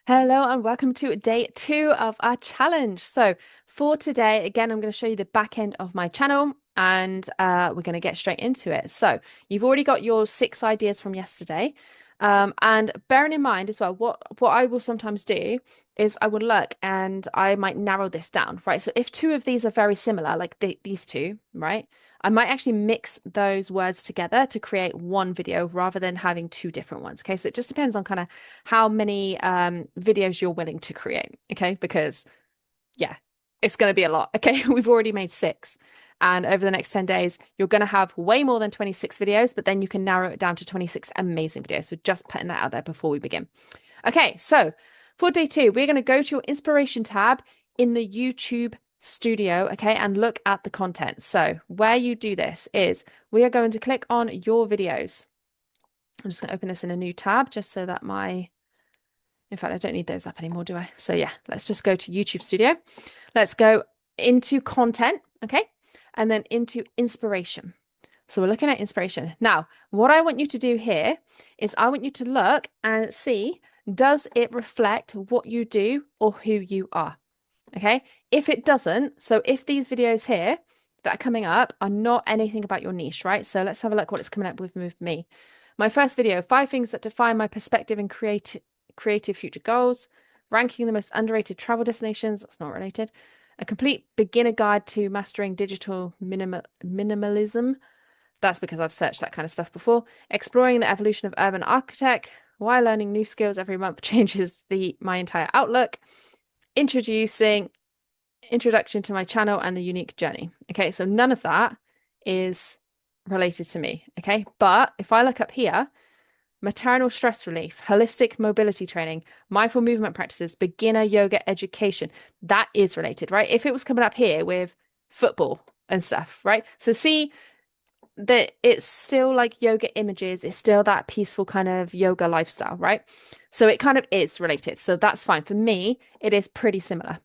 Hello and welcome to day 2 of our challenge. So for today, again, I'm going to show you the back end of my channel and we're going to get straight into it. So you've already got your 6 ideas from yesterday. And bearing in mind as well, what I will sometimes do is I will look and I might narrow this down, right? So if 2 of these are very similar, like these 2, right? I might actually mix those words together to create one video rather than having 2 different ones. Okay, so it just depends on kind of how many videos you're willing to create. Okay, because yeah, it's going to be a lot. Okay, we've already made 6. And over the next 10 days, you're going to have way more than 26 videos, but then you can narrow it down to 26 amazing videos. So just putting that out there before we begin. Okay, so for day 2, we're going to go to your inspiration tab in the YouTube studio, okay, and look at the content. So where you do this is we are going to click on your videos. I'm just going to open this in a new tab just so that in fact, I don't need those up anymore, do I? So yeah, let's just go to YouTube Studio. Let's go into content, okay? And then into inspiration. So we're looking at inspiration. Now, what I want you to do here is I want you to look and see, does it reflect what you do or who you are? Okay. If it doesn't, so if these videos here that are coming up are not anything about your niche, right? So let's have a look what it's coming up with me. My first video, 5 things that define my perspective and creative future goals, ranking the most underrated travel destinations. That's not related. A complete beginner guide to mastering digital minimalism. That's because I've searched that kind of stuff before. Exploring the evolution of urban architect. Why learning new skills every month changes my entire outlook. Introduction to my channel and the unique journey. Okay, so none of that is related to me. Okay, but if I look up here, maternal stress relief, holistic mobility training, mindful movement practices, beginner yoga education, that is related, right? If it was coming up here with football and stuff, right? So see that it's still like yoga images, it's still that peaceful kind of yoga lifestyle, right? So it kind of is related. So that's fine. For me, it is pretty similar.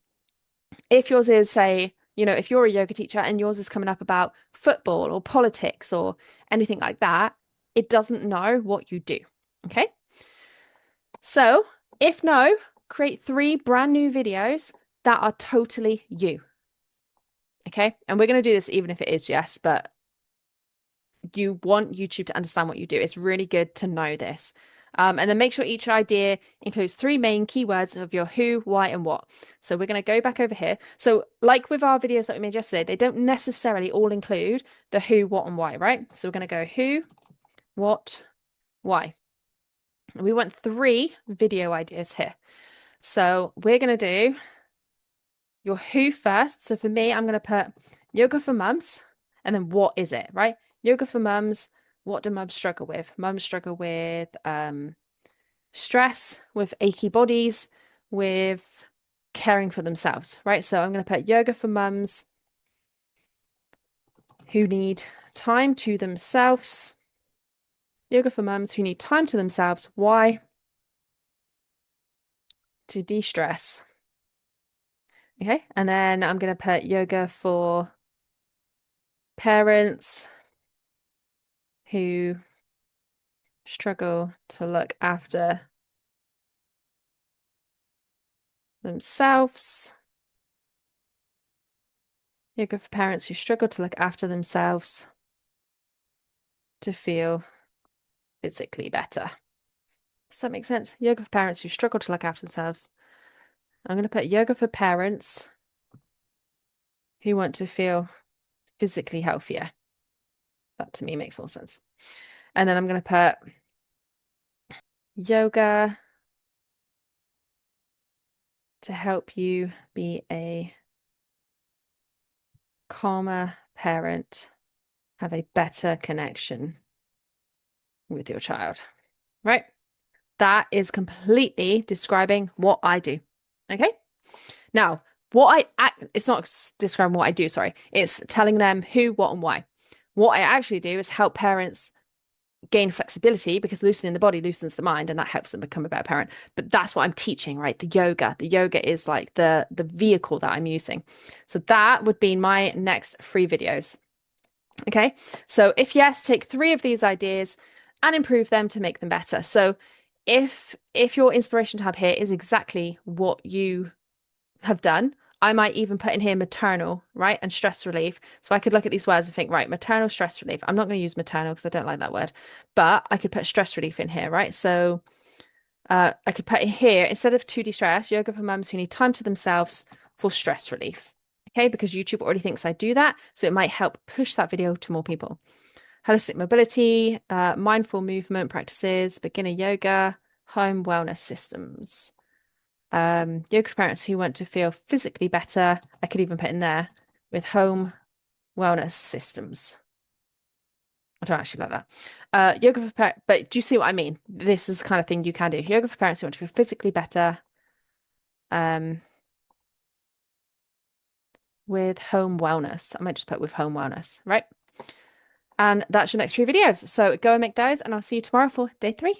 If yours is, say, if you're a yoga teacher and yours is coming up about football or politics or anything like that, it doesn't know what you do. Okay. So if no, create 3 brand new videos that are totally you. Okay. And we're going to do this even if it is yes, but you want YouTube to understand what you do. It's really good to know this. And then make sure each idea includes 3 main keywords of your who, why, and what. So we're going to go back over here. So like with our videos that we made yesterday, they don't necessarily all include the who, what, and why, right? So we're going to go who, what, why. And we want 3 video ideas here. So we're going to do your who first. So for me, I'm going to put yoga for mums, and then what is it, right? Yoga for mums. What do mums struggle with? Mums struggle with stress, with achy bodies, with caring for themselves, right? So I'm going to put yoga for mums who need time to themselves. Yoga for mums who need time to themselves. Why? To de-stress. Okay, and then I'm going to put yoga for parents who struggle to look after themselves. Yoga for parents who struggle to look after themselves to feel physically better. Does that make sense? Yoga for parents who struggle to look after themselves. I'm going to put yoga for parents who want to feel physically healthier. That to me makes more sense. And then I'm going to put yoga to help you be a calmer parent, have a better connection with your child, right? That is completely describing what I do. Okay. Now, it's not describing what I do, sorry. It's telling them who, what, and why. What I actually do is help parents gain flexibility because loosening the body loosens the mind and that helps them become a better parent. But that's what I'm teaching, right? The yoga is like the vehicle that I'm using. So that would be my next 3 videos. Okay. So if yes, take 3 of these ideas and improve them to make them better. So if your inspiration tab here is exactly what you have done, I might even put in here maternal, right? And stress relief. So I could look at these words and think, right, maternal stress relief. I'm not going to use maternal because I don't like that word, but I could put stress relief in here, right? So I could put in here, instead of to de-stress, yoga for mums who need time to themselves for stress relief. Okay, because YouTube already thinks I do that. So it might help push that video to more people. Holistic mobility, mindful movement practices, beginner yoga, home wellness systems. Yoga for parents who want to feel physically better. I could even put in there with home wellness systems. I don't actually like that. Yoga for parents, but do you see what I mean? This is the kind of thing you can do. Yoga for parents who want to feel physically better. With home wellness. I might just put with home wellness, right? And that's your next 3 videos. So go and make those, and I'll see you tomorrow for day 3.